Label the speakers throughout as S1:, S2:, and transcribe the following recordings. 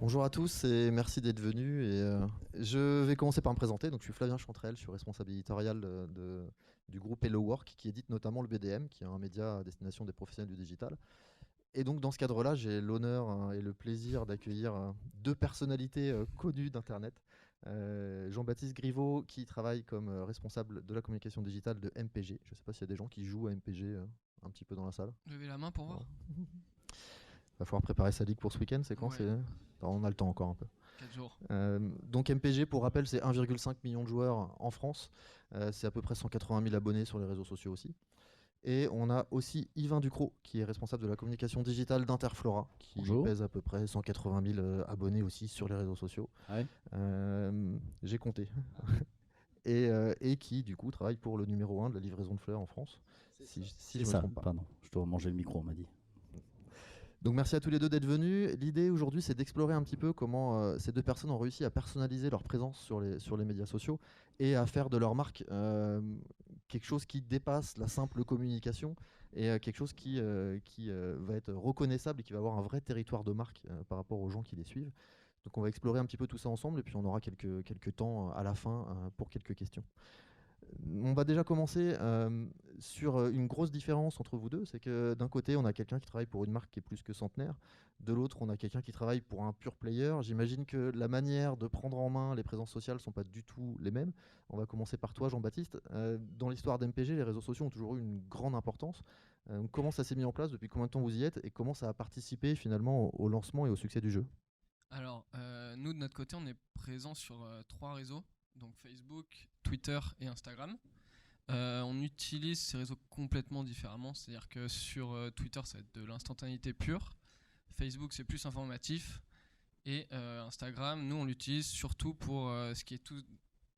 S1: Bonjour à tous et merci d'être venus. Je vais commencer par me présenter. Donc, je suis Flavien Chantrel, je suis responsable éditorial du groupe Hello Work qui édite notamment le BDM, qui est un média à destination des professionnels du digital. Et donc dans ce cadre-là, j'ai l'honneur et le plaisir d'accueillir deux personnalités connues d'Internet. Jean-Baptiste Griveaux qui travaille comme responsable de la communication digitale de MPG. Je ne sais pas s'il y a des gens qui jouent à MPG un petit peu dans la salle.
S2: Levez la main pour voir.
S1: Il va falloir préparer sa ligue pour ce week-end, c'est quand
S2: Ouais.
S1: On a le temps encore un peu.
S2: 4 jours.
S1: Donc MPG, pour rappel, c'est 1,5 million de joueurs en France. C'est à peu près 180 000 abonnés sur les réseaux sociaux aussi. Et on a aussi Yvain Ducrot, qui est responsable de la communication digitale d'Interflora, qui
S3: Bonjour.
S1: pèse à peu près 180 000 abonnés aussi sur les réseaux sociaux.
S3: Ouais.
S1: J'ai compté. et qui, du coup, travaille pour le numéro 1 de la livraison de fleurs en France. Si je me trompe pas.
S3: Pardon, je dois manger le micro, on m'a dit.
S1: Donc merci à tous les deux d'être venus. L'idée aujourd'hui, c'est d'explorer un petit peu comment ces deux personnes ont réussi à personnaliser leur présence sur les médias sociaux et à faire de leur marque quelque chose qui dépasse la simple communication et quelque chose qui va être reconnaissable et qui va avoir un vrai territoire de marque par rapport aux gens qui les suivent. Donc on va explorer un petit peu tout ça ensemble et puis on aura quelques temps à la fin pour quelques questions. On va déjà commencer sur une grosse différence entre vous deux. C'est que d'un côté, on a quelqu'un qui travaille pour une marque qui est plus que centenaire. De l'autre, on a quelqu'un qui travaille pour un pure player. J'imagine que la manière de prendre en main les présences sociales ne sont pas du tout les mêmes. On va commencer par toi, Jean-Baptiste. Dans l'histoire d'MPG, les réseaux sociaux ont toujours eu une grande importance. Comment ça s'est mis en place? Depuis combien de temps vous y êtes? Et comment ça a participé finalement au lancement et au succès du jeu?
S2: Alors, nous de notre côté, on est présent sur 3 réseaux, donc Facebook, Twitter et Instagram. On utilise ces réseaux complètement différemment, c'est-à-dire que sur Twitter, ça va être de l'instantanéité pure. Facebook, c'est plus informatif. Et Instagram, nous, on l'utilise surtout pour ce qui est tout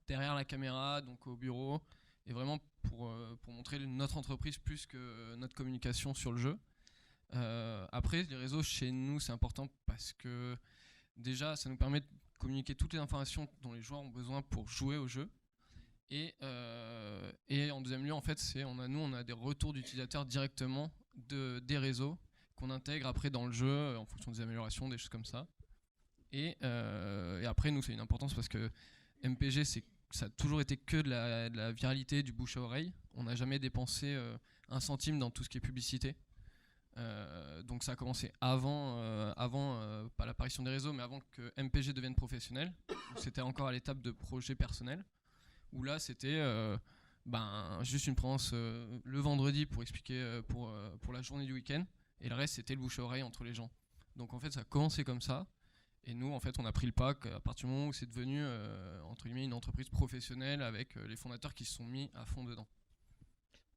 S2: derrière la caméra, donc au bureau, et vraiment pour montrer notre entreprise plus que notre communication sur le jeu. Après, les réseaux chez nous, c'est important parce que déjà, ça nous permet de communiquer toutes les informations dont les joueurs ont besoin pour jouer au jeu. Et en deuxième lieu, en fait, nous, on a des retours d'utilisateurs directement des réseaux qu'on intègre après dans le jeu en fonction des améliorations, des choses comme ça. Et après, nous, c'est une importance parce que MPG, ça a toujours été que de la viralité, du bouche à oreille. On n'a jamais dépensé un centime dans tout ce qui est publicité. Donc ça a commencé avant pas l'apparition des réseaux, mais avant que MPG devienne professionnel. C'était encore à l'étape de projet personnel, où là c'était juste une présence le vendredi pour expliquer pour la journée du week-end, et le reste c'était le bouche à oreille entre les gens. Donc en fait ça a commencé comme ça, et nous en fait on a pris le pas à partir du moment où c'est devenu entre guillemets une entreprise professionnelle avec les fondateurs qui se sont mis à fond dedans.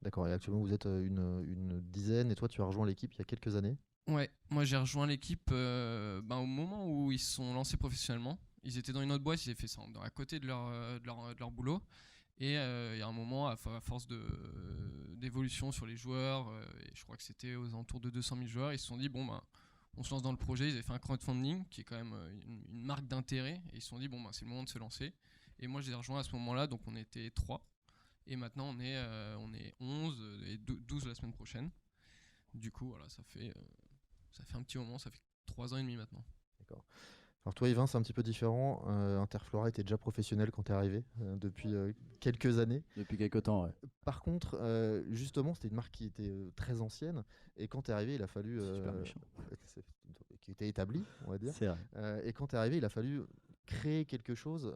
S1: D'accord, et actuellement vous êtes une dizaine et toi tu as rejoint l'équipe il y a quelques années.
S2: Ouais, moi j'ai rejoint l'équipe au moment où ils se sont lancés professionnellement. Ils étaient dans une autre boîte, ils avaient fait ça à côté de leur boulot. Et il y a un moment, à force d'évolution sur les joueurs, et je crois que c'était aux alentours de 200 000 joueurs, ils se sont dit, on se lance dans le projet. Ils avaient fait un crowdfunding, qui est quand même une marque d'intérêt. Et ils se sont dit, c'est le moment de se lancer. Et moi, je les ai rejoints à ce moment-là, donc on était 3. Et maintenant, on est 11 et 12 la semaine prochaine. Du coup, voilà, ça fait un petit moment, ça fait 3 ans et demi maintenant.
S1: D'accord. Alors toi, Yvain, c'est un petit peu différent. Interflora était déjà professionnel quand tu es arrivé, depuis quelques années.
S3: Depuis quelques temps, ouais.
S1: Par contre, justement, c'était une marque qui était très ancienne. Et quand tu es arrivé, il a fallu...
S3: Super méchant.
S1: qui était établie, on va dire.
S3: C'est vrai.
S1: Et quand tu es arrivé, il a fallu créer quelque chose,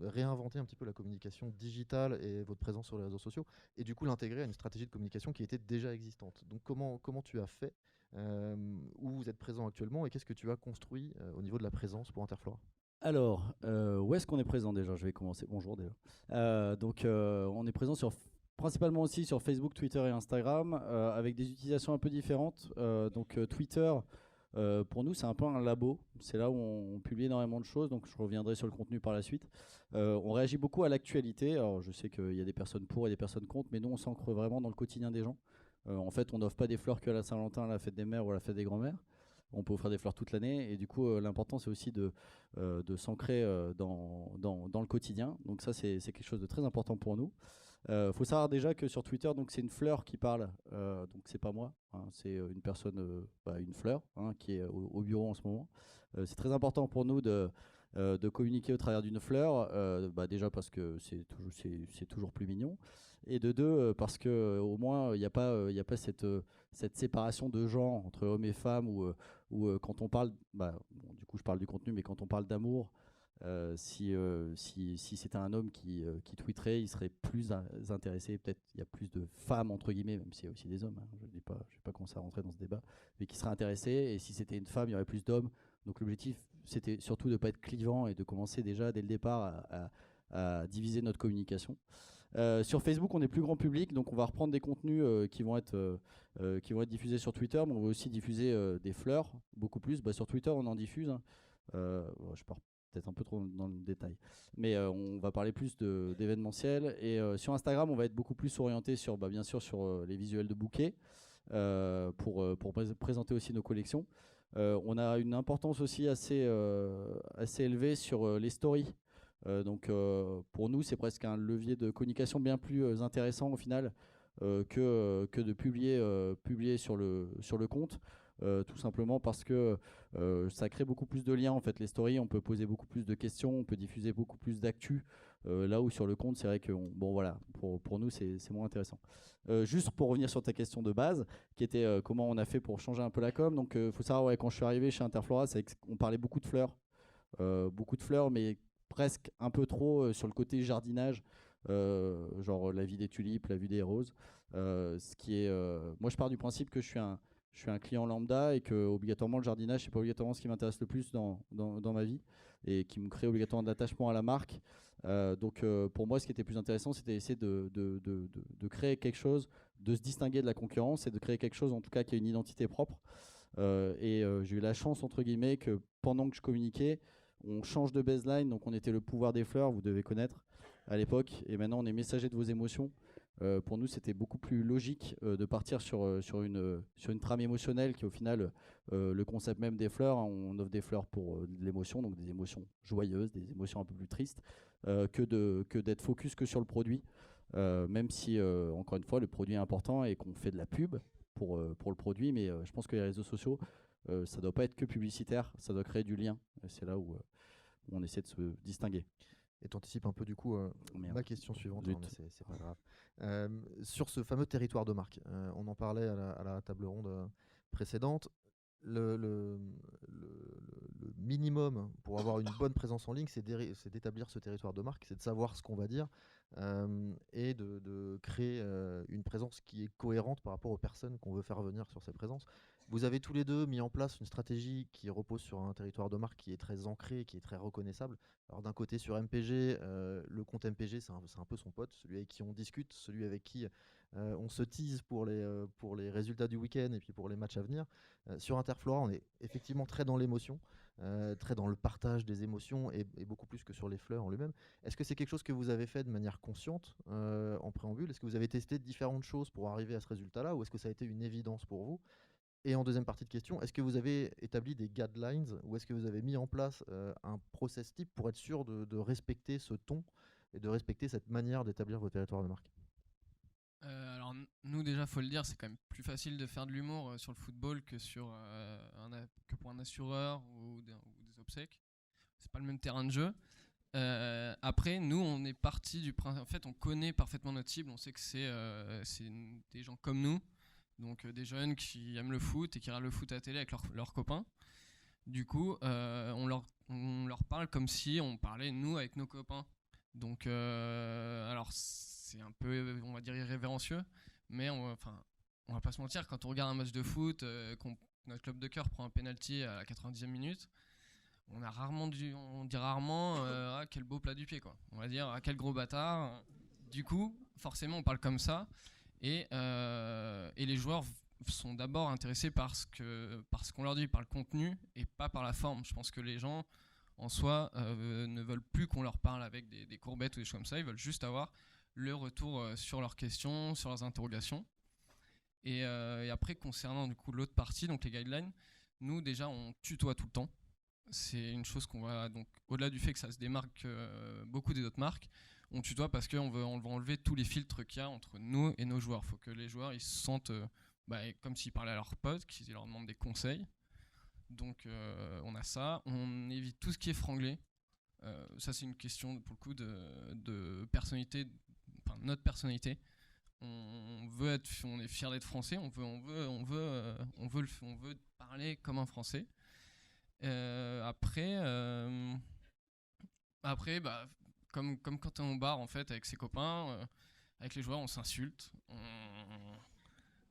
S1: réinventer un petit peu la communication digitale et votre présence sur les réseaux sociaux, et du coup l'intégrer à une stratégie de communication qui était déjà existante. Donc comment tu as fait, où vous êtes présent actuellement, et qu'est-ce que tu as construit au niveau de la présence pour Interflora?
S3: Alors, où est-ce qu'on est présent déjà? Je vais commencer. Bonjour déjà. On est présent principalement aussi sur Facebook, Twitter et Instagram, avec des utilisations un peu différentes. Twitter, pour nous, c'est un peu un labo. C'est là où on publie énormément de choses, donc je reviendrai sur le contenu par la suite. On réagit beaucoup à l'actualité. Alors, je sais qu'il y a des personnes pour et des personnes contre, mais nous, on s'ancre vraiment dans le quotidien des gens. En fait, on n'offre pas des fleurs que à la Saint-Valentin, à la fête des mères ou à la fête des grands-mères. On peut offrir des fleurs toute l'année, et du coup, l'important, c'est aussi de s'ancrer dans le quotidien. Donc ça, c'est quelque chose de très important pour nous. Faut savoir déjà que sur Twitter, donc c'est une fleur qui parle, donc c'est pas moi, hein, c'est une personne, une fleur, hein, qui est au bureau en ce moment. C'est très important pour nous de communiquer au travers d'une fleur, déjà parce que c'est toujours plus mignon, et de deux, parce que au moins il n'y a pas cette séparation de genre entre hommes et femmes, ou quand on parle, bon, du coup je parle du contenu, mais quand on parle d'amour, si c'était un homme qui tweeterait, il serait plus intéressé. Peut-être il y a plus de femmes, entre guillemets, même s'il y a aussi des hommes, hein, je ne vais pas commencer à rentrer dans ce débat, mais qui seraient intéressés. Et si c'était une femme, il y aurait plus d'hommes. Donc l'objectif, c'était surtout de ne pas être clivant et de commencer déjà dès le départ à diviser notre communication. Sur Facebook, on est plus grand public, donc on va reprendre des contenus qui vont être diffusés sur Twitter, mais on va aussi diffuser des fleurs, beaucoup plus. Sur Twitter, on en diffuse, hein. Je pars peut-être un peu trop dans le détail, mais on va parler plus d'événementiel. Et sur Instagram, on va être beaucoup plus orienté sur, bien sûr, sur les visuels de bouquets, pour présenter aussi nos collections. On a une importance aussi assez élevée sur les stories. Pour nous, c'est presque un levier de communication bien plus intéressant au final, que de publier sur le compte. Tout simplement parce que ça crée beaucoup plus de liens en fait. Les stories, on peut poser beaucoup plus de questions, on peut diffuser beaucoup plus d'actu, là où sur le compte, c'est vrai que pour nous, c'est moins intéressant. Juste pour revenir sur ta question de base, qui était comment on a fait pour changer un peu la com. Donc faut savoir, quand je suis arrivé chez Interflora, on parlait beaucoup de fleurs, mais presque un peu trop sur le côté jardinage, genre la vie des tulipes, la vie des roses. Moi, je pars du principe que je suis un client lambda, et que obligatoirement le jardinage, c'est pas obligatoirement ce qui m'intéresse le plus dans ma vie, et qui me crée obligatoirement de l'attachement à la marque. Pour moi, ce qui était plus intéressant, c'était d'essayer de créer quelque chose, de se distinguer de la concurrence, et de créer quelque chose en tout cas qui a une identité propre. J'ai eu la chance, entre guillemets, que pendant que je communiquais, on change de baseline. Donc on était le pouvoir des fleurs, vous devez connaître à l'époque, et maintenant on est messager de vos émotions. Pour nous, c'était beaucoup plus logique de partir sur une trame émotionnelle, qui au final, le concept même des fleurs, hein. On offre des fleurs pour de l'émotion, donc des émotions joyeuses, des émotions un peu plus tristes, que d'être focus que sur le produit, même si, encore une fois, le produit est important et qu'on fait de la pub pour le produit. Mais je pense que les réseaux sociaux, ça ne doit pas être que publicitaire, ça doit créer du lien. C'est là où on essaie de se distinguer.
S1: Et tu anticipes un peu du coup ma question suivante, hein, mais c'est pas grave. Sur ce fameux territoire de marque, on en parlait à la table ronde précédente. Le minimum pour avoir une bonne présence en ligne, c'est d'établir ce territoire de marque, c'est de savoir ce qu'on va dire, et de créer une présence qui est cohérente par rapport aux personnes qu'on veut faire venir sur ces présences. Vous avez tous les deux mis en place une stratégie qui repose sur un territoire de marque qui est très ancré, qui est très reconnaissable. Alors d'un côté sur MPG, le compte MPG c'est un peu son pote, celui avec qui on discute, celui avec qui on se tease pour les résultats du week-end et puis pour les matchs à venir. Sur Interflora, on est effectivement très dans l'émotion, très dans le partage des émotions, et beaucoup plus que sur les fleurs en lui-même. Est-ce que c'est quelque chose que vous avez fait de manière consciente en préambule? Est-ce que vous avez testé différentes choses pour arriver à ce résultat-là, ou est-ce que ça a été une évidence pour vous? Et en deuxième partie de question, est-ce que vous avez établi des guidelines, ou est-ce que vous avez mis en place un process type pour être sûr de respecter ce ton et de respecter cette manière d'établir vos territoires de marque?
S2: Alors nous, déjà, faut le dire, c'est quand même plus facile de faire de l'humour sur le football que que pour un assureur ou des obsèques. C'est pas le même terrain de jeu. Après, nous, on est parti du principe. En fait, on connaît parfaitement notre cible. On sait que c'est des gens comme nous, donc des jeunes qui aiment le foot et qui regardent le foot à la télé avec leurs copains. Du coup, on leur parle comme si on parlait nous avec nos copains. Donc, alors c'est un peu, on va dire, irrévérencieux, mais on va pas se mentir, quand on regarde un match de foot, notre club de cœur prend un penalty à la 90e minute, on dit rarement ah, quel beau plat du pied, quoi. On va dire ah, quel gros bâtard. Du coup, forcément, on parle comme ça, et les joueurs sont d'abord intéressés par ce qu'on leur dit, par le contenu et pas par la forme. Je pense que les gens en soi ne veulent plus qu'on leur parle avec des courbettes ou des choses comme ça. Ils veulent juste avoir le retour sur leurs questions, sur leurs interrogations. Et après, concernant du coup l'autre partie, donc les guidelines, nous déjà on tutoie tout le temps. C'est une chose qu'on va, donc au-delà du fait que ça se démarque beaucoup des autres marques, on tutoie parce qu'on veut enlever tous les filtres qu'il y a entre nous et nos joueurs. Il faut que les joueurs ils se sentent comme s'ils parlaient à leurs potes, qu'ils leur demandent des conseils. Donc on a ça. On évite tout ce qui est franglais. Ça c'est une question pour le coup de personnalité, enfin notre personnalité. On est fier d'être français. On veut parler comme un français. Après, comme quand t'es au bar en fait avec ses copains, avec les joueurs, on s'insulte,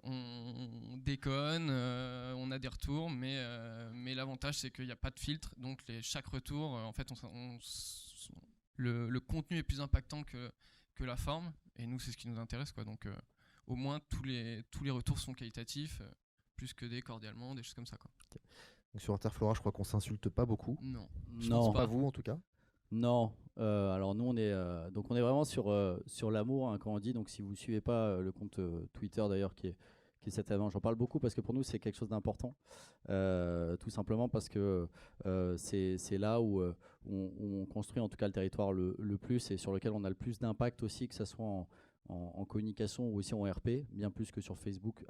S2: on déconne, on a des retours, mais l'avantage c'est qu'il n'y a pas de filtre, donc chaque retour, en fait, le contenu est plus impactant que la forme, et nous c'est ce qui nous intéresse, quoi. Donc au moins tous les retours sont qualitatifs, plus que des cordialement, des choses comme ça, quoi.
S1: Okay. Donc sur Interflora, je crois qu'on s'insulte pas beaucoup.
S2: Non.
S3: Je pense
S1: pas vous en tout cas.
S3: Non, alors nous on est vraiment sur l'amour, hein, quand on dit. Donc si vous suivez pas le compte Twitter d'ailleurs qui est cet événement, j'en parle beaucoup parce que pour nous c'est quelque chose d'important, tout simplement parce que c'est là où on construit en tout cas le territoire le plus et sur lequel on a le plus d'impact aussi, que ça soit en communication ou aussi en RP, bien plus que sur Facebook.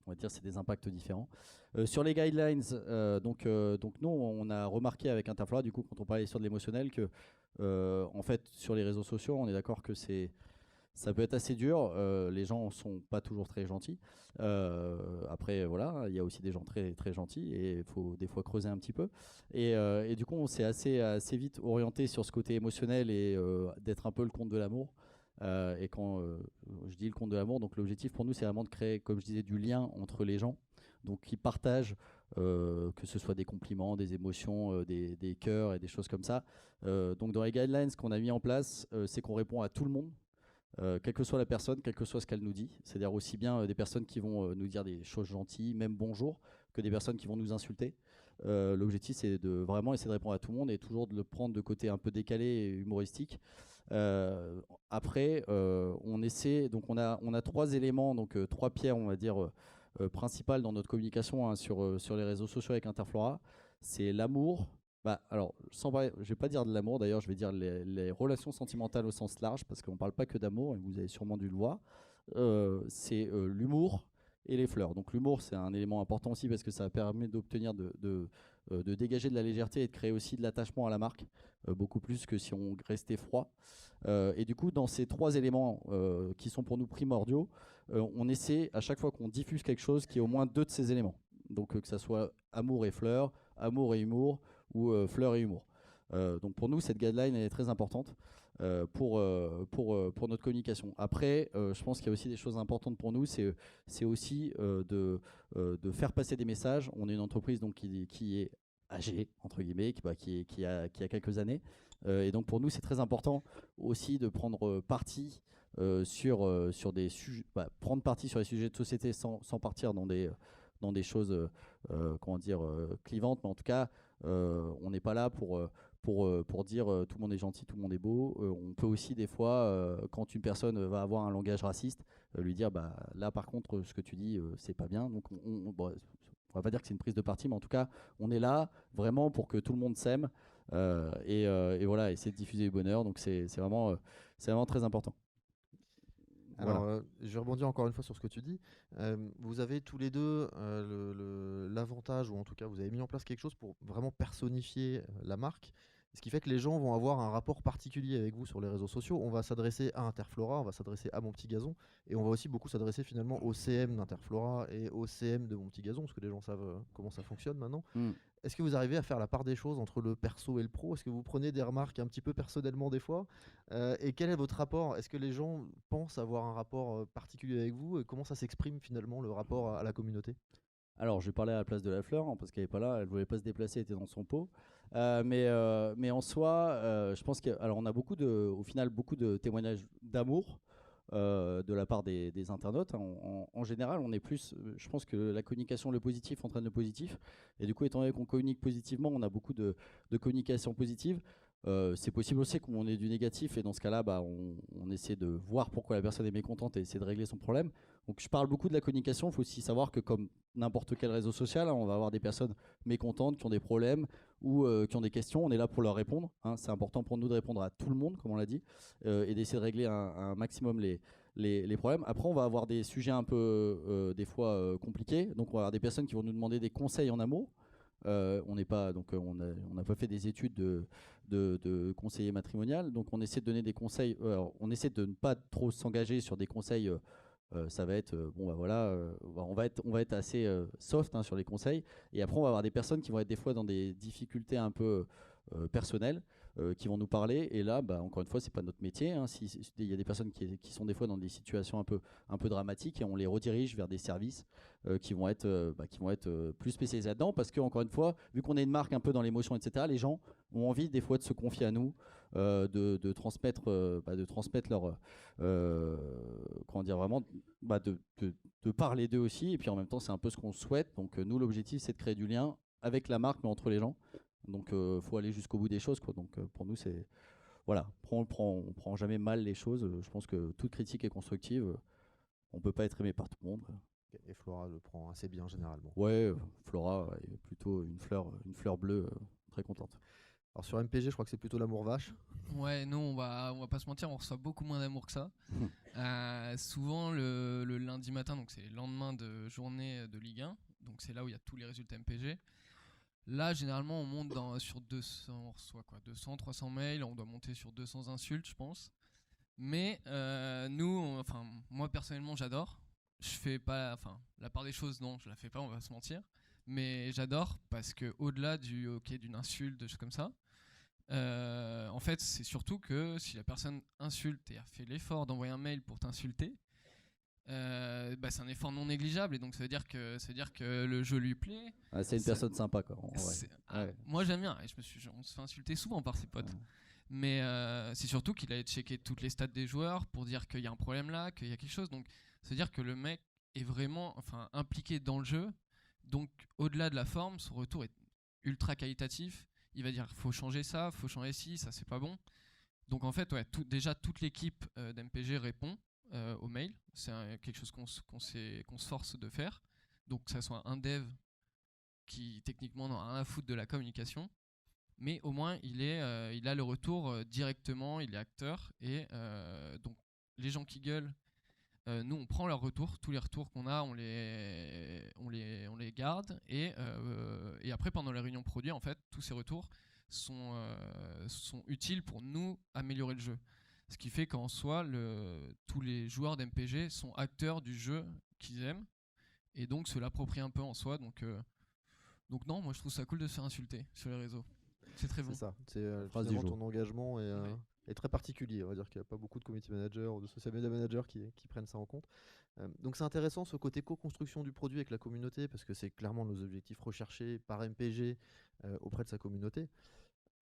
S3: On va dire c'est des impacts différents. Sur les guidelines, donc nous on a remarqué avec Interflora, du coup quand on parlait sur de l'émotionnel, que en fait sur les réseaux sociaux on est d'accord que ça peut être assez dur, les gens sont pas toujours très gentils. Après voilà, il y a aussi des gens très très gentils et il faut des fois creuser un petit peu. Et du coup on s'est assez vite orienté sur ce côté émotionnel et d'être un peu le compte de l'amour. Et quand je dis le compte de l'amour, donc l'objectif pour nous c'est vraiment de créer, comme je disais, du lien entre les gens, donc qui partagent, que ce soit des compliments, des émotions, des cœurs et des choses comme ça. Donc dans les guidelines qu'on a mis en place, c'est qu'on répond à tout le monde, quelle que soit la personne, quel que soit ce qu'elle nous dit. C'est-à-dire aussi bien des personnes qui vont nous dire des choses gentilles, même bonjour, que des personnes qui vont nous insulter. L'objectif c'est de vraiment essayer de répondre à tout le monde et toujours de le prendre de côté un peu décalé et humoristique. Après, on essaie, donc on a 3 éléments, donc 3 pierres, on va dire, principales dans notre communication, hein, sur les réseaux sociaux avec Interflora. C'est l'amour. Alors, je vais pas dire de l'amour, d'ailleurs, je vais dire les relations sentimentales au sens large, parce qu'on parle pas que d'amour, et vous avez sûrement dû le voir. C'est l'humour et les fleurs. Donc l'humour, c'est un élément important aussi parce que ça permet d'obtenir de dégager de la légèreté et de créer aussi de l'attachement à la marque, beaucoup plus que si on restait froid. Et du coup, dans ces 3 éléments qui sont pour nous primordiaux, on essaie à chaque fois qu'on diffuse quelque chose qu'il y ait au moins 2 de ces éléments. Donc que ça soit amour et fleurs, amour et humour, ou fleurs et humour. Donc pour nous, cette guideline elle est très importante pour notre communication. Après, je pense qu'il y a aussi des choses importantes pour nous, c'est aussi de faire passer des messages. On est une entreprise donc, qui est âgée, entre guillemets, qui a quelques années. Et donc pour nous, c'est très important aussi de prendre parti sur des sujets, prendre parti sur les sujets de société sans partir dans des choses clivantes, mais en tout cas, on n'est pas là pour dire tout le monde est gentil, tout le monde est beau. On peut aussi des fois, quand une personne va avoir un langage raciste, lui dire là par contre ce que tu dis c'est pas bien. Donc on va pas dire que c'est une prise de parti, mais en tout cas on est là vraiment pour que tout le monde s'aime et voilà, essayer de diffuser le bonheur. Donc c'est vraiment très important.
S1: Alors, je vais rebondir encore une fois sur ce que tu dis. Vous avez tous les deux l'avantage, ou en tout cas vous avez mis en place quelque chose pour vraiment personnifier la marque, ce qui fait que les gens vont avoir un rapport particulier avec vous sur les réseaux sociaux. On va s'adresser à Interflora, on va s'adresser à Mon Petit Gazon, et on va aussi beaucoup s'adresser finalement au CM d'Interflora et au CM de Mon Petit Gazon, parce que les gens savent comment ça fonctionne maintenant. Est-ce que vous arrivez à faire la part des choses entre le perso et le pro? Est-ce que vous prenez des remarques un petit peu personnellement des fois? Et quel est votre rapport? Est-ce que les gens pensent avoir un rapport particulier avec vous? Et comment ça s'exprime finalement le rapport à la communauté?
S3: Alors, je vais parler à la place de la fleur, hein, parce qu'elle n'est pas là, elle ne voulait pas se déplacer, elle était dans son pot. Mais en soi, je pense qu'on a au final beaucoup de témoignages d'amour de la part des internautes. En général, on est plus, je pense que la communication, le positif entraîne le positif. Et du coup, étant donné qu'on communique positivement, on a beaucoup de communication positive. C'est possible aussi qu'on ait du négatif et dans ce cas-là, on essaie de voir pourquoi la personne est mécontente et essayer de régler son problème. Donc je parle beaucoup de la communication, il faut aussi savoir que comme n'importe quel réseau social, hein, on va avoir des personnes mécontentes qui ont des problèmes ou qui ont des questions, on est là pour leur répondre. Hein. C'est important pour nous de répondre à tout le monde, comme on l'a dit, et d'essayer de régler un maximum les problèmes. Après, on va avoir des sujets un peu des fois compliqués, donc on va avoir des personnes qui vont nous demander des conseils en amour. On n'est pas donc on n'a pas fait des études de conseiller matrimonial, donc on essaie de donner des conseils. On essaie de ne pas trop s'engager sur des conseils. Ça va être bon bah voilà, on va être assez soft hein, sur les conseils. Et après on va avoir des personnes qui vont être des fois dans des difficultés un peu personnelles, qui vont nous parler. Et là, bah, encore une fois, c'est pas notre métier. Hein. Si il y a des personnes qui sont des fois dans des situations un peu dramatiques, et on les redirige vers des services qui vont être plus spécialisés là-dedans, parce que encore une fois, vu qu'on est une marque un peu dans l'émotion, etc., les gens ont envie des fois de se confier à nous, de transmettre leur comment dire vraiment, de parler d'eux aussi. Et puis en même temps, c'est un peu ce qu'on souhaite. Donc nous, l'objectif, c'est de créer du lien avec la marque, mais entre les gens. Donc faut aller jusqu'au bout des choses, quoi. Donc pour nous, c'est voilà, on prend jamais mal les choses. Je pense que toute critique est constructive. On peut pas être aimé par tout le monde.
S1: Et Flora le prend assez bien généralement.
S3: Ouais, Flora est plutôt une fleur bleue, très contente.
S1: Alors sur MPG, je crois que c'est plutôt l'amour vache.
S2: Ouais, nous on va pas se mentir, on reçoit beaucoup moins d'amour que ça. Souvent le lundi matin, donc c'est le lendemain de journée de Ligue 1, donc c'est là où il y a tous les résultats MPG. Là, généralement, on monte sur 200, on reçoit quoi, 200, 300 mails, on doit monter sur 200 insultes, je pense. Mais moi personnellement, j'adore. Je fais pas, la part des choses, non, je la fais pas, on va se mentir. Mais j'adore parce que au-delà d'une insulte, de choses comme ça, en fait, c'est surtout que si la personne insulte et a fait l'effort d'envoyer un mail pour t'insulter, c'est un effort non négligeable et donc ça veut dire que le jeu lui plaît.
S3: C'est une personne sympa, quoi. Ouais.
S2: Moi j'aime bien, et on se fait insulter souvent par ses potes. Ouais. Mais c'est surtout qu'il a checké toutes les stats des joueurs pour dire qu'il y a un problème là, qu'il y a quelque chose. Donc ça veut dire que le mec est vraiment impliqué dans le jeu. Donc au-delà de la forme, son retour est ultra qualitatif. Il va dire faut changer ça, faut changer ci, ça c'est pas bon. Donc en fait, ouais, déjà toute l'équipe d'MPG répond au mail. C'est quelque chose qu'on se force de faire. Donc que ça soit un dev qui techniquement n'a rien à foutre de la communication, mais au moins il a le retour directement, il est acteur, et donc les gens qui gueulent, nous on prend leurs retours, tous les retours qu'on a, on les garde, et après pendant les réunions produits, en fait, tous ces retours sont utiles pour nous améliorer le jeu. Ce qui fait qu'en soi, tous les joueurs d'MPG sont acteurs du jeu qu'ils aiment, et donc se l'approprient un peu en soi. Donc non, moi je trouve ça cool de se faire insulter sur les réseaux. C'est très bon.
S1: C'est ça, c'est finalement ton engagement est très particulier. On va dire qu'il n'y a pas beaucoup de community managers ou de social media managers qui prennent ça en compte. Donc c'est intéressant ce côté co-construction du produit avec la communauté, parce que c'est clairement nos objectifs recherchés par MPG auprès de sa communauté.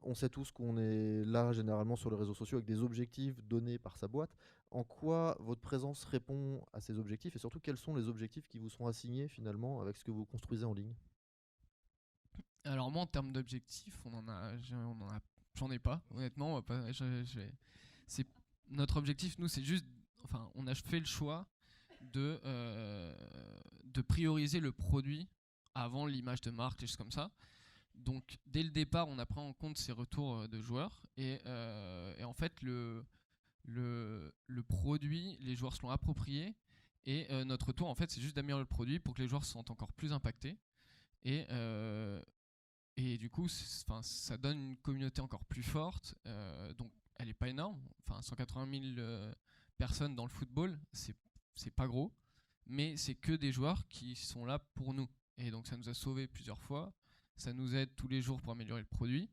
S1: On sait tous qu'on est là généralement sur les réseaux sociaux avec des objectifs donnés par sa boîte. En quoi votre présence répond à ces objectifs, et surtout quels sont les objectifs qui vous sont assignés finalement avec ce que vous construisez en ligne?
S2: Alors moi en termes d'objectifs, j'en ai pas, honnêtement. Notre objectif, nous, c'est juste, on a fait le choix de prioriser le produit avant l'image de marque, des choses comme ça. Donc dès le départ, on a pris en compte ces retours de joueurs, et en fait le produit, les joueurs se l'ont approprié, et notre tour en fait c'est juste d'améliorer le produit pour que les joueurs se sentent encore plus impactés, et du coup ça donne une communauté encore plus forte. Donc elle est pas énorme, 180 000 personnes dans le football, c'est pas gros, mais c'est que des joueurs qui sont là pour nous, et donc ça nous a sauvés plusieurs fois, ça nous aide tous les jours pour améliorer le produit.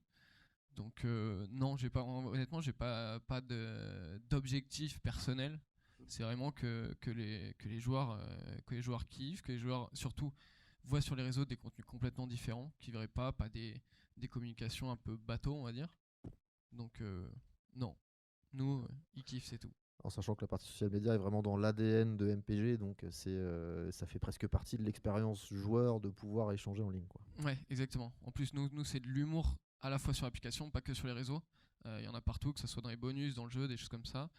S2: Donc non, honnêtement, j'ai pas d'objectif personnel. C'est vraiment que les joueurs kiffent, que les joueurs surtout voient sur les réseaux des contenus complètement différents, qu'ils verraient pas des communications un peu bateau, on va dire. Donc non, nous ils kiffent, c'est tout.
S1: En sachant que la partie social media est vraiment dans l'ADN de MPG, donc ça fait presque partie de l'expérience joueur de pouvoir échanger en ligne, quoi.
S2: Ouais, exactement. En plus, nous c'est de l'humour à la fois sur l'application, pas que sur les réseaux. Il y en a partout, que ce soit dans les bonus, dans le jeu, des choses comme ça.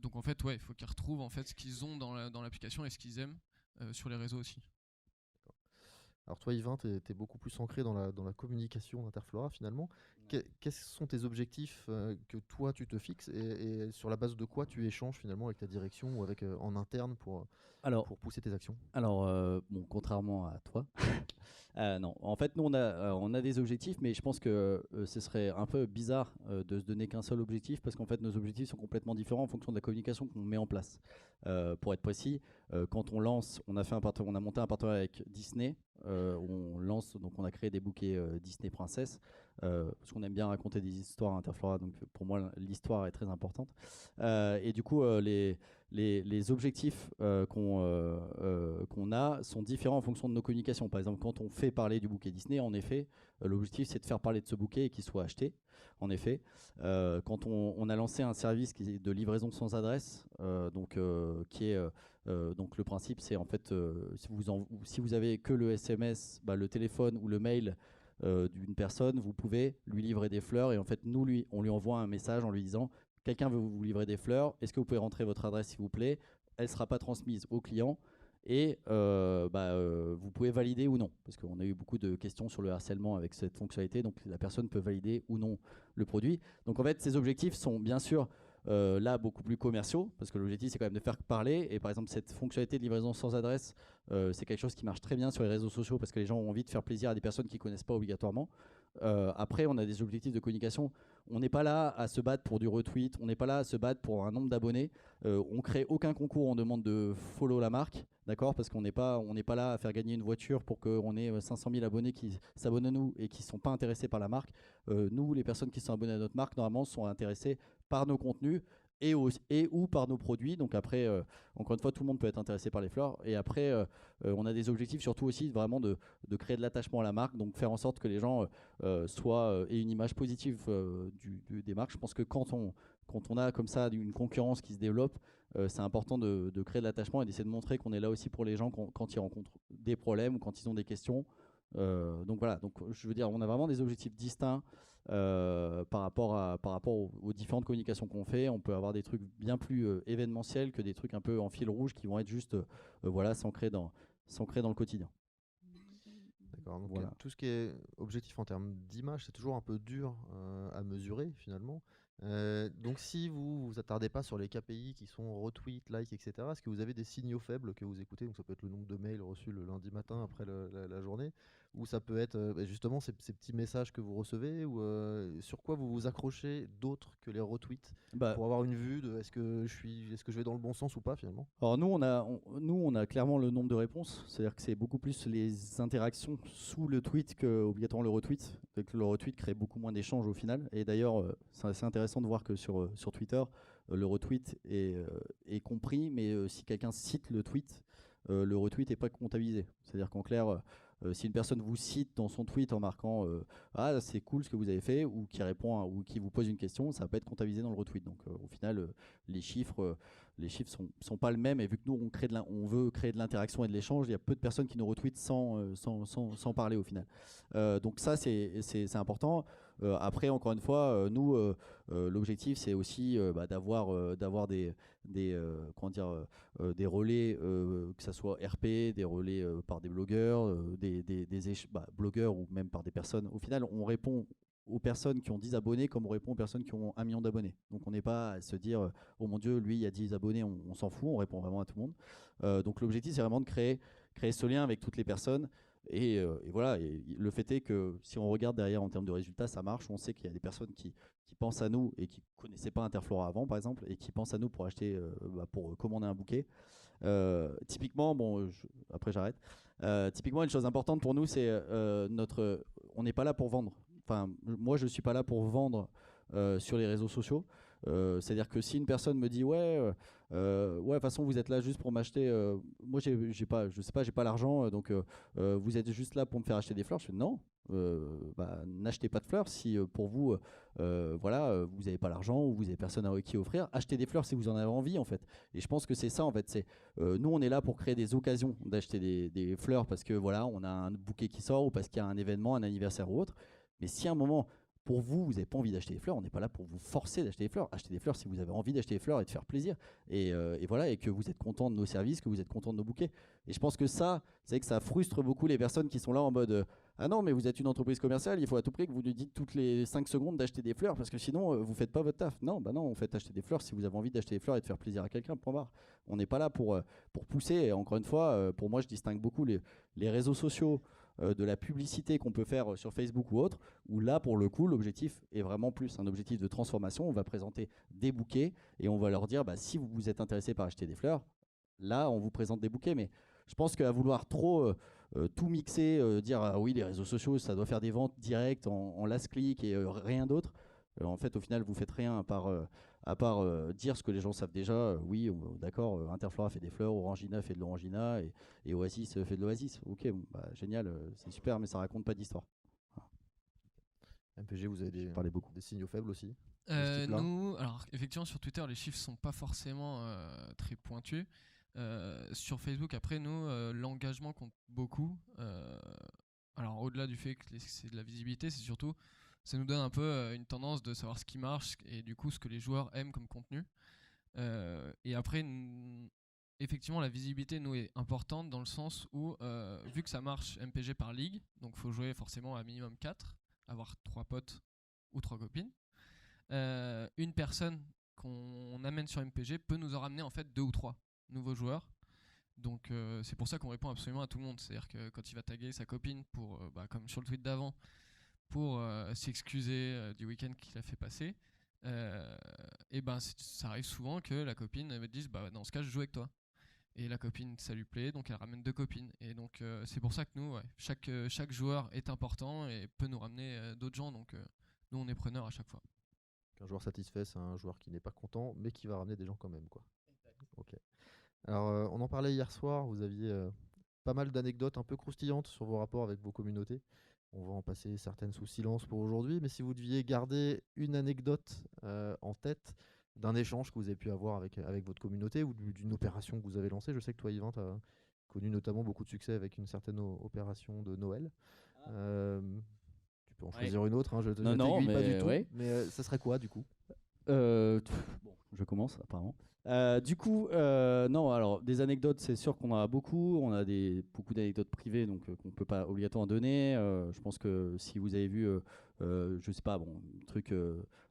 S2: Donc en fait, ouais, il faut qu'ils retrouvent en fait ce qu'ils ont dans l'application et ce qu'ils aiment sur les réseaux aussi.
S1: Alors toi, Yvain, tu es beaucoup plus ancré dans la communication d'Interflora finalement. Quels sont tes objectifs que toi tu te fixes et sur la base de quoi tu échanges finalement avec ta direction ou avec en interne pour pousser tes actions?
S3: Alors, bon, contrairement à toi, non. En fait, nous, on a des objectifs, mais je pense que ce serait un peu bizarre de se donner qu'un seul objectif, parce qu'en fait, nos objectifs sont complètement différents en fonction de la communication qu'on met en place. Pour être précis, quand on lance, on a monté un partenariat avec Disney. Donc on a créé des bouquets Disney Princesse, parce qu'on aime bien raconter des histoires à Interflora, donc pour moi, l'histoire est très importante. Et du coup, les objectifs qu'on a sont différents en fonction de nos communications. Par exemple, quand on fait parler du bouquet Disney, en effet, l'objectif c'est de faire parler de ce bouquet et qu'il soit acheté. En effet, quand on a lancé un service qui est de livraison sans adresse, donc le principe c'est en fait si vous avez que le SMS, le téléphone ou le mail d'une personne, vous pouvez lui livrer des fleurs et en fait on lui envoie un message en lui disant: quelqu'un veut vous livrer des fleurs, est-ce que vous pouvez rentrer votre adresse s'il vous plaît? Elle ne sera pas transmise au client et vous pouvez valider ou non, parce qu'on a eu beaucoup de questions sur le harcèlement avec cette fonctionnalité, donc la personne peut valider ou non le produit. Donc en fait, ces objectifs sont bien sûr là beaucoup plus commerciaux, parce que l'objectif c'est quand même de faire parler, et par exemple cette fonctionnalité de livraison sans adresse, c'est quelque chose qui marche très bien sur les réseaux sociaux, parce que les gens ont envie de faire plaisir à des personnes qui ne connaissent pas obligatoirement. Après, on a des objectifs de communication. On n'est pas là à se battre pour du retweet, on n'est pas là à se battre pour un nombre d'abonnés. On crée aucun concours, on demande de follow la marque, d'accord, parce qu'on n'est pas là à faire gagner une voiture pour qu'on ait 500 000 abonnés qui s'abonnent à nous et qui ne sont pas intéressés par la marque. Nous, les personnes qui sont abonnées à notre marque, normalement, sont intéressées par nos contenus et ou par nos produits. Donc après, encore une fois, tout le monde peut être intéressé par les fleurs. Et après, on a des objectifs surtout aussi vraiment de créer de l'attachement à la marque, donc faire en sorte que les gens aient une image positive des marques. Je pense que quand on a comme ça une concurrence qui se développe, c'est important de créer de l'attachement et d'essayer de montrer qu'on est là aussi pour les gens quand ils rencontrent des problèmes ou quand ils ont des questions. Donc voilà, donc je veux dire, on a vraiment des objectifs distincts par rapport aux différentes communications qu'on fait. On peut avoir des trucs bien plus événementiels que des trucs un peu en fil rouge qui vont être juste s'ancrer dans le quotidien.
S1: D'accord, donc
S3: voilà.
S1: Tout ce qui est objectif en termes d'image, c'est toujours un peu dur à mesurer finalement. Donc si vous vous attardez pas sur les KPI qui sont retweet, like, etc., est-ce que vous avez des signaux faibles que vous écoutez? Donc ça peut être le nombre de mails reçus le lundi matin après la journée, ou ça peut être justement ces petits messages que vous recevez, ou sur quoi vous vous accrochez d'autres que les retweets pour avoir une vue de est-ce que je vais dans le bon sens ou pas finalement?
S3: Alors nous on a clairement le nombre de réponses, c'est-à-dire que c'est beaucoup plus les interactions sous le tweet que obligatoirement le retweet. Donc le retweet crée beaucoup moins d'échanges au final. Et d'ailleurs c'est assez intéressant de voir que sur Twitter le retweet est compris, mais si quelqu'un cite le tweet, le retweet n'est pas comptabilisé. C'est-à-dire qu'en clair, si une personne vous cite dans son tweet en marquant ah c'est cool ce que vous avez fait, ou qui répond ou qui vous pose une question, ça va pas être comptabilisé dans le retweet. Donc au final les chiffres sont pas le même, et vu que nous on veut créer de l'interaction et de l'échange, il y a peu de personnes qui nous retweetent sans parler au final. Donc ça c'est important. Après encore une fois, nous l'objectif c'est aussi d'avoir des relais, que ça soit RP, des relais par des blogueurs, blogueurs ou même par des personnes. Au final, on répond aux personnes qui ont 10 abonnés comme on répond aux personnes qui ont 1 million d'abonnés. Donc on n'est pas à se dire oh mon Dieu, lui il y a 10 abonnés, on s'en fout, on répond vraiment à tout le monde. Donc l'objectif c'est vraiment de créer ce lien avec toutes les personnes. Et voilà, et le fait est que si on regarde derrière en termes de résultats, ça marche. On sait qu'il y a des personnes qui pensent à nous et qui ne connaissaient pas Interflora avant, par exemple, et qui pensent à nous pour acheter, pour commander un bouquet. Typiquement, après j'arrête. Typiquement, une chose importante pour nous, c'est on n'est pas là pour vendre. Enfin, moi, je ne suis pas là pour vendre sur les réseaux sociaux. C'est-à-dire que si une personne me dit ouais, de toute façon vous êtes là juste pour m'acheter, moi j'ai pas l'argent, donc vous êtes juste là pour me faire acheter des fleurs, je fais non, n'achetez pas de fleurs si pour vous vous n'avez pas l'argent ou vous n'avez personne à qui offrir. Achetez des fleurs si vous en avez envie en fait. Et je pense que c'est ça en fait, c'est nous on est là pour créer des occasions d'acheter des fleurs parce que voilà on a un bouquet qui sort ou parce qu'il y a un événement, un anniversaire ou autre. Mais si à un moment pour vous, vous n'avez pas envie d'acheter des fleurs, on n'est pas là pour vous forcer d'acheter des fleurs. Achetez des fleurs si vous avez envie d'acheter des fleurs et de faire plaisir. Et voilà, et que vous êtes content de nos services, que vous êtes content de nos bouquets. Et je pense que ça, c'est que ça frustre beaucoup les personnes qui sont là en mode ah non, mais vous êtes une entreprise commerciale, il faut à tout prix que vous nous dites toutes les 5 secondes d'acheter des fleurs parce que sinon vous faites pas votre taf. Non, bah non, on fait acheter des fleurs si vous avez envie d'acheter des fleurs et de faire plaisir à quelqu'un, point barre. On n'est pas là pour pousser. Et encore une fois, pour moi, je distingue beaucoup les réseaux sociaux de la publicité qu'on peut faire sur Facebook ou autre, où là, pour le coup, l'objectif est vraiment plus un objectif de transformation. On va présenter des bouquets et on va leur dire, bah, si vous êtes intéressé par acheter des fleurs, là, on vous présente des bouquets. Mais je pense qu'à vouloir trop tout mixer, dire, ah oui, les réseaux sociaux, ça doit faire des ventes directes en last click et rien d'autre. En fait, au final, vous faites rien à part dire ce que les gens savent déjà. Oui, d'accord, Interflora fait des fleurs, Orangina fait de l'Orangina et Oasis fait de l'Oasis. Ok, bon, bah, génial, c'est super, mais ça raconte pas d'histoire.
S1: MPG, vous avez
S3: Parlez beaucoup.
S1: des signaux faibles aussi?
S2: Nous, alors effectivement sur Twitter les chiffres sont pas forcément très pointus. Sur Facebook après nous l'engagement compte beaucoup. Alors au-delà du fait que c'est de la visibilité, c'est surtout ça nous donne un peu une tendance de savoir ce qui marche et du coup ce que les joueurs aiment comme contenu. Et après effectivement la visibilité nous est importante dans le sens où vu que ça marche MPG par ligue, donc faut jouer forcément à minimum 4, avoir 3 potes ou 3 copines. Une personne qu'on amène sur MPG peut nous en ramener en fait 2 ou 3 nouveaux joueurs. Donc c'est pour ça qu'on répond absolument à tout le monde. C'est-à-dire que quand il va taguer sa copine pour, comme sur le tweet d'avant, pour s'excuser du week-end qu'il a fait passer, et ben ça arrive souvent que la copine me dise bah dans ce cas je joue avec toi. Et la copine ça lui plaît donc elle ramène 2 copines. Et donc c'est pour ça que nous chaque joueur est important et peut nous ramener d'autres gens. Donc nous on est preneurs à chaque fois.
S1: Un joueur satisfait, c'est un joueur qui n'est pas content, mais qui va ramener des gens quand même, quoi. Ok. Alors, on en parlait hier soir, vous aviez pas mal d'anecdotes un peu croustillantes sur vos rapports avec vos communautés. On va en passer certaines sous silence pour aujourd'hui, mais si vous deviez garder une anecdote en tête d'un échange que vous avez pu avoir avec votre communauté ou d'une opération que vous avez lancée, je sais que toi, Yvan, tu as connu notamment beaucoup de succès avec une certaine opération de Noël. Tu peux en choisir une autre, hein, je ne t'aiguille pas du tout, mais ça serait quoi du coup?
S3: Bon, je commence apparemment. Du coup, non, alors des anecdotes, c'est sûr qu'on en a beaucoup. On a beaucoup d'anecdotes privées, donc qu'on ne peut pas obligatoirement donner. Je pense que si vous avez vu, je sais pas, bon, truc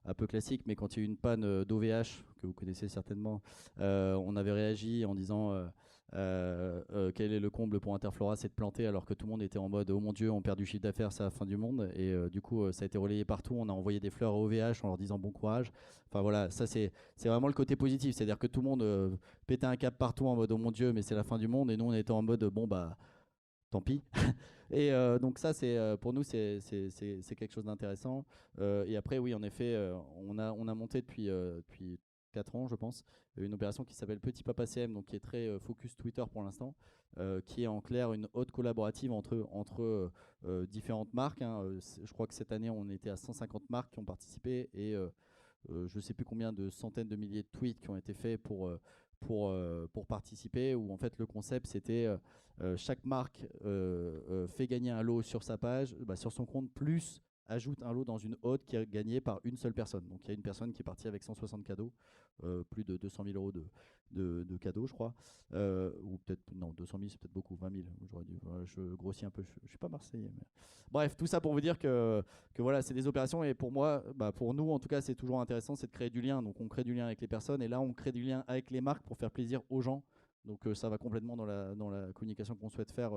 S3: un peu classique, mais quand il y a eu une panne d'OVH, que vous connaissez certainement, on avait réagi en disant quel est le comble pour Interflora, c'est de planter alors que tout le monde était en mode oh mon dieu, on perd du chiffre d'affaires, c'est la fin du monde. Et du coup, ça a été relayé partout. On a envoyé des fleurs à OVH en leur disant bon courage. Enfin voilà, ça c'est vraiment le côté positif, c'est-à-dire que tout le monde pétait un cap partout en mode oh mon dieu, mais c'est la fin du monde. Et nous, on était en mode bon bah tant pis. Et donc ça, pour nous, c'est quelque chose d'intéressant. Et après, oui, en effet, on a monté depuis 4 ans, je pense, une opération qui s'appelle Petit Papa CM, donc qui est très focus Twitter pour l'instant, qui est en clair une haute collaborative entre différentes marques. Hein. Je crois que cette année, on était à 150 marques qui ont participé et je ne sais plus combien de centaines de milliers de tweets qui ont été faits pour participer, où en fait le concept c'était chaque marque fait gagner un lot sur sa page, sur son compte, plus ajoute un lot dans une haute qui est gagné par une seule personne. Donc il y a une personne qui est partie avec 160 cadeaux, plus de 200 000 euros de cadeaux, je crois. Ou peut-être, non, 200 000 c'est peut-être beaucoup, 20 000. J'aurais dû, voilà, je grossis un peu, je ne suis pas marseillais. Mais... Bref, tout ça pour vous dire que voilà, c'est des opérations et pour moi, pour nous en tout cas, c'est toujours intéressant, c'est de créer du lien. Donc on crée du lien avec les personnes et là on crée du lien avec les marques pour faire plaisir aux gens. Donc ça va complètement dans la communication qu'on souhaite faire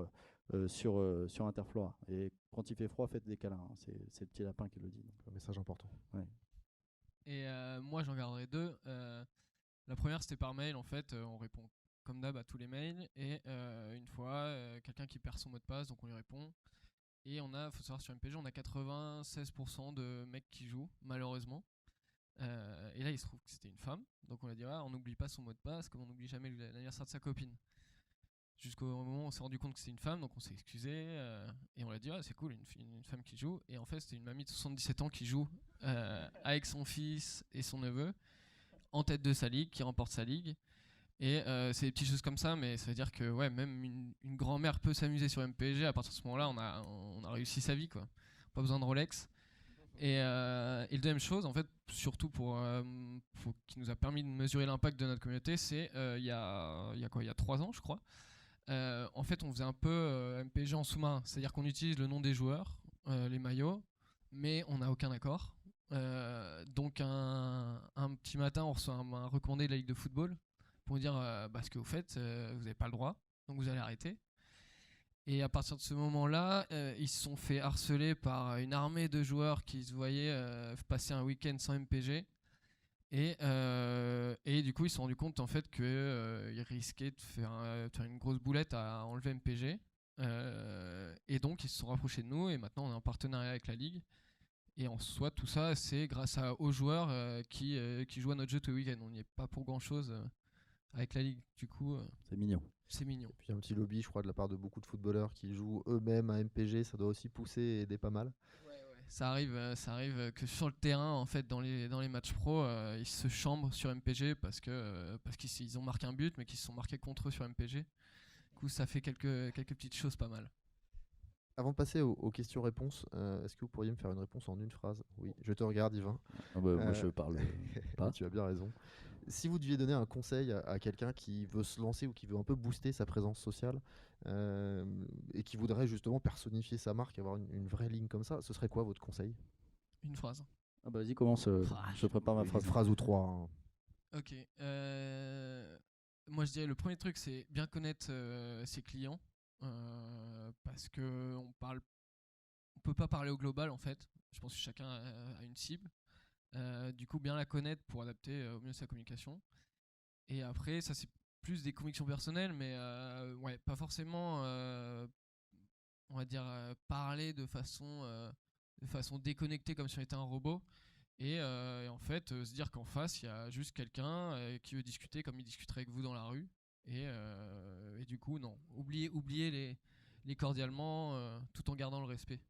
S3: sur Interflora. Et quand il fait froid, faites des câlins. Hein. C'est le petit lapin qui le dit. Donc,
S1: message important.
S3: Ouais.
S2: Et moi j'en garderai 2. La première c'était par mail en fait, on répond comme d'hab à tous les mails et une fois quelqu'un qui perd son mot de passe donc on lui répond et faut savoir sur MPG on a 96% de mecs qui jouent malheureusement et là il se trouve que c'était une femme donc on a dit on n'oublie pas son mot de passe comme on n'oublie jamais l'anniversaire de sa copine jusqu'au moment où on s'est rendu compte que c'était une femme donc on s'est excusé et on l'a dit c'est cool une femme qui joue et en fait c'était une mamie de 77 ans qui joue avec son fils et son neveu en tête de sa ligue, qui remporte sa ligue. Et c'est des petites choses comme ça, mais ça veut dire que même une grand-mère peut s'amuser sur MPG. À partir de ce moment-là, on a réussi sa vie, quoi. Pas besoin de Rolex. Et la deuxième chose, en fait, surtout qui nous a permis de mesurer l'impact de notre communauté, c'est il y a 3 ans, je crois. En fait, on faisait un peu MPG en sous-marin, c'est-à-dire qu'on utilise le nom des joueurs, les maillots, mais on n'a aucun accord. Donc un petit matin, on reçoit un recommandé de la Ligue de football pour nous dire ce que vous faites, vous n'avez pas le droit, donc vous allez arrêter. Et à partir de ce moment-là, ils se sont fait harceler par une armée de joueurs qui se voyaient passer un week-end sans MPG. Et du coup, ils se sont rendus compte en fait qu'ils risquaient de faire une grosse boulette à enlever MPG. Et donc, ils se sont rapprochés de nous. Et maintenant, on est en partenariat avec la Ligue. Et en soi, tout ça, c'est grâce aux joueurs qui jouent à notre jeu tous les week-ends. On n'y est pas pour grand-chose avec la Ligue. Du coup,
S3: c'est mignon.
S2: C'est mignon.
S1: Et puis un petit lobby, je crois, de la part de beaucoup de footballeurs qui jouent eux-mêmes à MPG, ça doit aussi pousser et aider pas mal.
S2: Ouais. Ça arrive que sur le terrain, en fait, dans les matchs pro, ils se chambrent sur MPG parce qu'ils ont marqué un but, mais qu'ils se sont marqués contre eux sur MPG. Du coup, ça fait quelques petites choses pas mal.
S1: Avant de passer aux questions-réponses, est-ce que vous pourriez me faire une réponse en une phrase? Oui, je te regarde, Yvain.
S3: Moi, je parle pas.
S1: Tu as bien raison. Si vous deviez donner un conseil à quelqu'un qui veut se lancer ou qui veut un peu booster sa présence sociale et qui voudrait justement personnifier sa marque, avoir une vraie ligne comme ça, ce serait quoi votre conseil?
S2: Une phrase.
S3: Vas-y, commence. Je prépare ma phrase.
S1: Une phrase ou trois. Hein.
S2: Ok. Moi, je dirais le premier truc, c'est bien connaître ses clients. Parce que on peut pas parler au global en fait. Je pense que chacun a une cible. Du coup, bien la connaître pour adapter au mieux sa communication. Et après, ça c'est plus des convictions personnelles, mais pas forcément, on va dire, parler de façon déconnectée comme si on était un robot. Et en fait, se dire qu'en face, il y a juste quelqu'un qui veut discuter comme il discuterait avec vous dans la rue. Et du coup, non. Oubliez les cordialement tout en gardant le respect,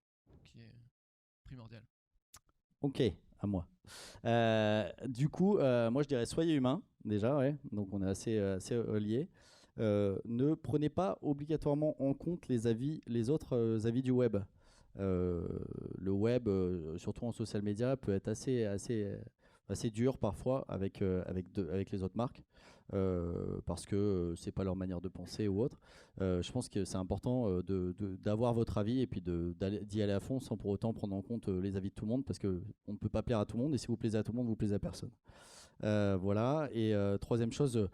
S2: qui est primordial.
S3: Ok, à moi. Du coup, moi je dirais soyez humain, déjà, ouais. Donc on est assez liés. Ne prenez pas obligatoirement en compte les autres avis du web. Le web, surtout en social media, peut être assez dur parfois avec les autres marques. Parce que c'est pas leur manière de penser ou autre. Je pense que c'est important d'avoir votre avis et puis d'y aller à fond sans pour autant prendre en compte les avis de tout le monde, parce qu'on ne peut pas plaire à tout le monde, et si vous plaisez à tout le monde, vous plaisez à personne. Voilà. Et troisième chose,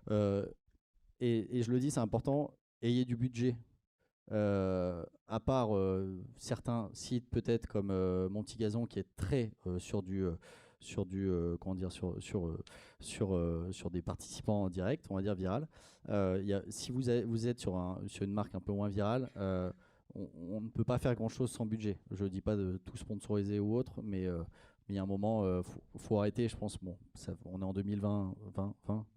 S3: et je le dis, c'est important, ayez du budget. À part certains sites peut-être comme Monty Gazon qui est très sur des participants en direct, on va dire viral. Si vous êtes sur une marque un peu moins virale, on ne peut pas faire grand chose sans budget. Je ne dis pas de tout sponsoriser ou autre, mais il y a un moment, faut arrêter, je pense. Bon, on est en 2020,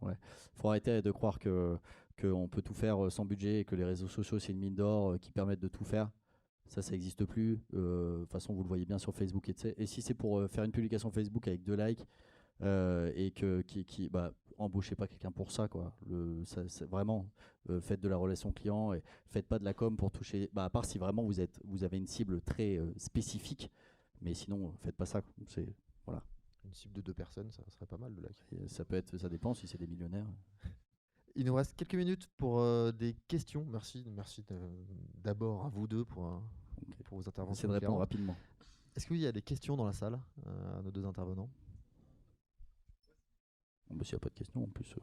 S3: ouais. Faut arrêter de croire qu'on peut tout faire sans budget et que les réseaux sociaux c'est une mine d'or qui permettent de tout faire. Ça n'existe plus. De toute façon, vous le voyez bien sur Facebook. Et si c'est pour faire une publication Facebook avec 2 likes et embauchez pas quelqu'un pour ça, quoi. Vraiment, faites de la relation client et faites pas de la com pour toucher. À part si vraiment vous avez une cible très spécifique, mais sinon, faites pas ça. Voilà.
S1: Une cible de 2 personnes, ça serait pas mal de likes.
S3: Ça dépend si c'est des millionnaires.
S1: Il nous reste quelques minutes pour des questions. Merci d'abord à vous deux pour vos interventions.
S3: J'essaie de répondre rapidement.
S1: Est-ce qu'il y a des questions dans la salle à nos 2 intervenants?
S3: S'il n'y a pas de questions, en plus.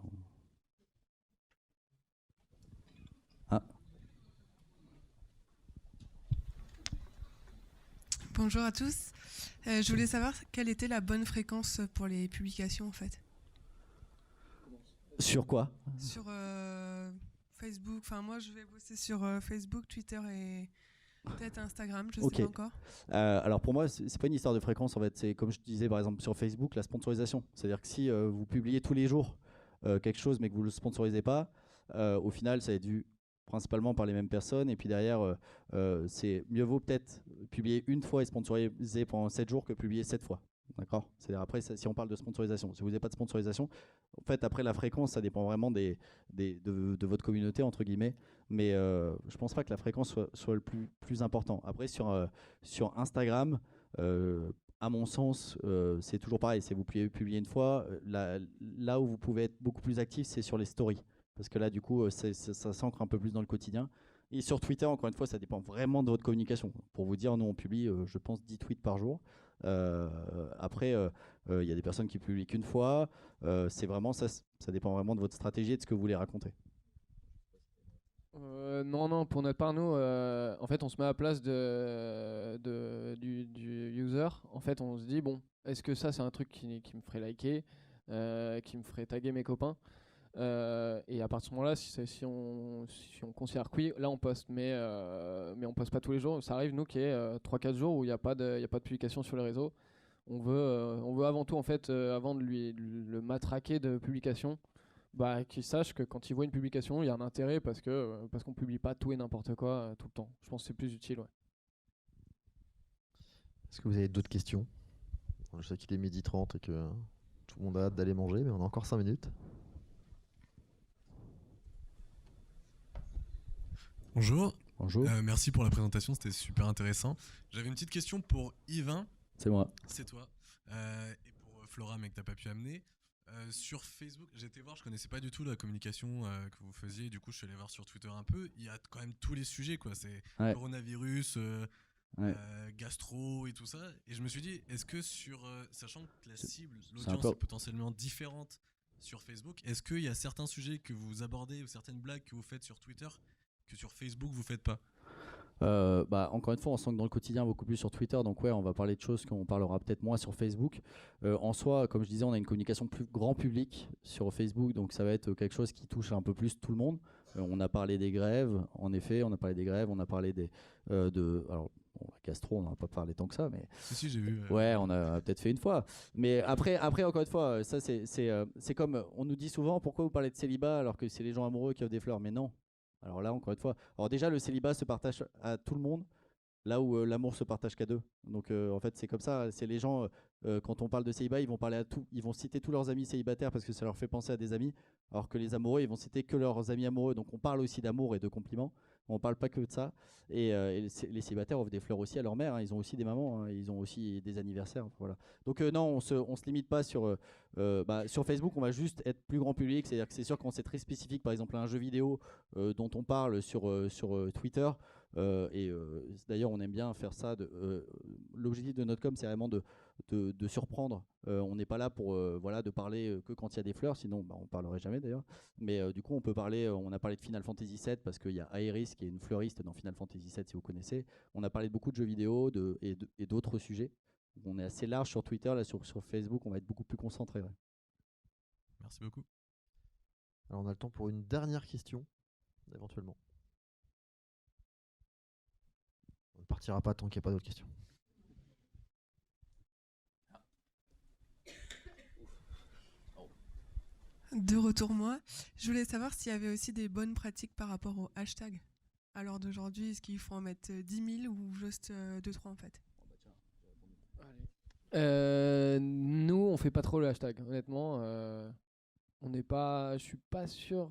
S4: Bonjour à tous. Je voulais savoir quelle était la bonne fréquence pour les publications en fait.
S3: Sur quoi?
S4: Sur Facebook. Enfin, moi, je vais bosser sur Facebook, Twitter et peut-être Instagram. Je sais pas encore.
S3: Alors pour moi, c'est pas une histoire de fréquence en fait. C'est comme je disais par exemple sur Facebook, la sponsorisation. C'est-à-dire que si vous publiez tous les jours quelque chose mais que vous le sponsorisez pas, au final, ça va être vu principalement par les mêmes personnes. Et puis derrière, c'est mieux vaut peut-être publier une fois et sponsoriser pendant 7 jours que publier 7 fois. D'accord. C'est-à-dire après, si on parle de sponsorisation, si vous n'avez pas de sponsorisation, en fait, après la fréquence, ça dépend vraiment de votre communauté, entre guillemets. Mais je pense pas que la fréquence soit le plus important. Après, sur Instagram, à mon sens, c'est toujours pareil. C'est vous publiez une fois. Là où vous pouvez être beaucoup plus actif, c'est sur les stories. Parce que là, du coup, ça s'ancre un peu plus dans le quotidien. Et sur Twitter, encore une fois, ça dépend vraiment de votre communication. Pour vous dire, nous, on publie, je pense, 10 tweets par jour. Après, il y a des personnes qui publient qu'une fois. C'est vraiment ça dépend vraiment de votre stratégie et de ce que vous voulez raconter.
S5: Non, pour notre part, nous, en fait, on se met à la place du user. En fait, on se dit, bon, est-ce que ça, c'est un truc qui me ferait liker, qui me ferait taguer mes copains et à partir de ce moment-là, si on considère que oui, là, on poste, mais on poste pas tous les jours. Ça arrive, nous, qu'il y ait 3-4 jours où il n'y a pas de publication sur les réseaux. On veut avant tout, en fait, avant de le matraquer de publication, qu'il sache que quand il voit une publication, il y a un intérêt parce qu'on publie pas tout et n'importe quoi tout le temps. Je pense que c'est plus utile. Ouais.
S1: Est-ce que vous avez d'autres questions? Je sais qu'il est 12h30 et que tout le monde a hâte d'aller manger, mais on a encore 5 minutes.
S6: Bonjour.
S3: Bonjour.
S6: Merci pour la présentation, c'était super intéressant. J'avais une petite question pour Yvain.
S3: C'est moi.
S6: C'est toi. Et pour Flora, mais que tu n'as pas pu amener. Sur Facebook, j'ai été voir, je connaissais pas du tout la communication que vous faisiez. Du coup, je suis allé voir sur Twitter un peu. Il y a quand même tous les sujets, quoi. C'est coronavirus, gastro et tout ça. Et je me suis dit, est-ce que sachant que la cible, l'audience est potentiellement différente sur Facebook, est-ce qu'il y a certains sujets que vous abordez ou certaines blagues que vous faites sur Twitter que sur Facebook vous faites pas?
S3: Encore une fois, on sent que dans le quotidien beaucoup plus sur Twitter, donc ouais, on va parler de choses qu'on parlera peut-être moins sur Facebook. En soi, comme je disais, on a une communication plus grand public sur Facebook, donc ça va être quelque chose qui touche un peu plus tout le monde. On a parlé des grèves, en effet, on a parlé alors bon, la gastro, on n'en a pas parlé tant que ça, mais
S6: si j'ai vu.
S3: Ouais, on a peut-être fait une fois, mais après encore une fois, ça c'est comme on nous dit souvent, pourquoi vous parlez de célibat alors que c'est les gens amoureux qui offrent des fleurs, mais non. Alors là, encore une fois, déjà le célibat se partage à tout le monde, là où l'amour se partage qu'à deux. Donc en fait, c'est comme ça. C'est les gens, quand on parle de célibat, ils vont citer tous leurs amis célibataires parce que ça leur fait penser à des amis, alors que les amoureux, ils vont citer que leurs amis amoureux. Donc on parle aussi d'amour et de compliments. On parle pas que de ça. Et les célibataires offrent des fleurs aussi à leur mère. Hein. Ils ont aussi des mamans. Hein. Ils ont aussi des anniversaires. Voilà. Donc non, on se limite pas sur Facebook. On va juste être plus grand public. C'est-à-dire que c'est sûr quand c'est très spécifique, par exemple un jeu vidéo dont on parle sur Twitter. D'ailleurs, on aime bien faire ça. L'objectif de notre com, c'est vraiment de surprendre. On n'est pas là pour de parler que quand il y a des fleurs, sinon on parlerait jamais d'ailleurs. Mais du coup, on a parlé de Final Fantasy VII parce qu'il y a Aeris qui est une fleuriste dans Final Fantasy VII, si vous connaissez. On a parlé de beaucoup de jeux vidéo et d'autres sujets. On est assez large sur Twitter, là sur Facebook, on va être beaucoup plus concentré. Ouais.
S6: Merci beaucoup.
S1: Alors on a le temps pour une dernière question, éventuellement. On ne partira pas tant qu'il n'y a pas d'autres questions.
S4: De retour, moi, je voulais savoir s'il y avait aussi des bonnes pratiques par rapport au hashtag. À l'heure d'aujourd'hui, est-ce qu'il faut en mettre 10 000 ou juste 2-3 en fait?
S5: Nous, on fait pas trop le hashtag, honnêtement. Je suis pas sûr,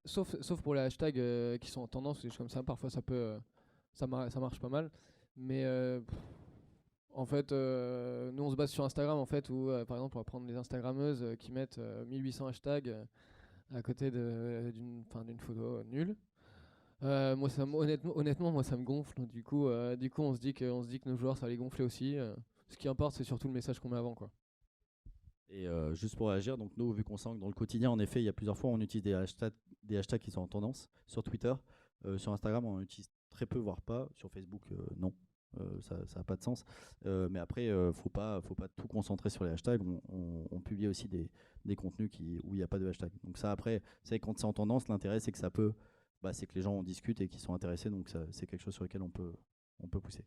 S5: sauf pour les hashtags qui sont en tendance, des choses comme ça. Parfois, ça marche pas mal. Mais en fait, nous on se base sur Instagram en fait, où par exemple on va prendre les Instagrammeuses qui mettent 1800 hashtags à côté d'une photo nulle. Moi, honnêtement, moi ça me gonfle. Du coup, on se dit que nos joueurs ça va les gonfler aussi. Ce qui importe, c'est surtout le message qu'on met avant, quoi.
S3: Et juste pour réagir, donc nous, vu qu'on sent que dans le quotidien, en effet, il y a plusieurs fois, on utilise des hashtags qui sont en tendance sur Twitter. Sur Instagram, on utilise très peu, voire pas. Sur Facebook, non. Ça n'a pas de sens. Mais après, faut pas tout concentrer sur les hashtags. On publie aussi des contenus où il n'y a pas de hashtag. Donc ça, après, c'est quand c'est en tendance, l'intérêt, c'est que c'est que les gens en discutent et qu'ils sont intéressés. Donc c'est quelque chose sur lequel on peut pousser.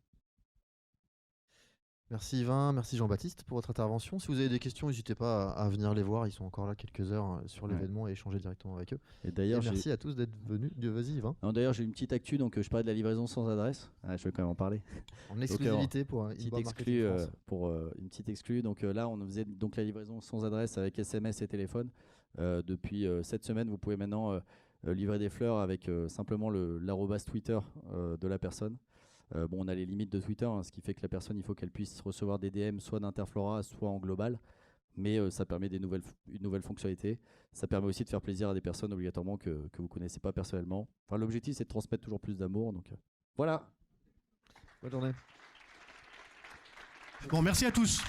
S1: Merci Yvain, merci Jean-Baptiste pour votre intervention. Si vous avez des questions, n'hésitez pas à venir les voir. Ils sont encore là quelques heures sur l'événement et échanger directement avec eux.
S3: Et d'ailleurs,
S1: merci à tous d'être venus. Vas-y Yvain.
S3: D'ailleurs, j'ai une petite actu, donc je parlais de la livraison sans adresse. Je vais quand même en parler.
S1: En exclusivité pour une
S3: petite exclue. Donc là, on faisait donc la livraison sans adresse avec SMS et téléphone. Depuis cette semaine, vous pouvez maintenant livrer des fleurs avec simplement l'arrobase Twitter de la personne. Bon, on a les limites de Twitter, hein, ce qui fait que la personne, il faut qu'elle puisse recevoir des DM soit d'Interflora, soit en global. Mais ça permet une nouvelle fonctionnalité. Ça permet aussi de faire plaisir à des personnes obligatoirement que vous ne connaissez pas personnellement. Enfin, l'objectif, c'est de transmettre toujours plus d'amour. Donc voilà.
S1: Bonne journée.
S7: Bon, merci à tous.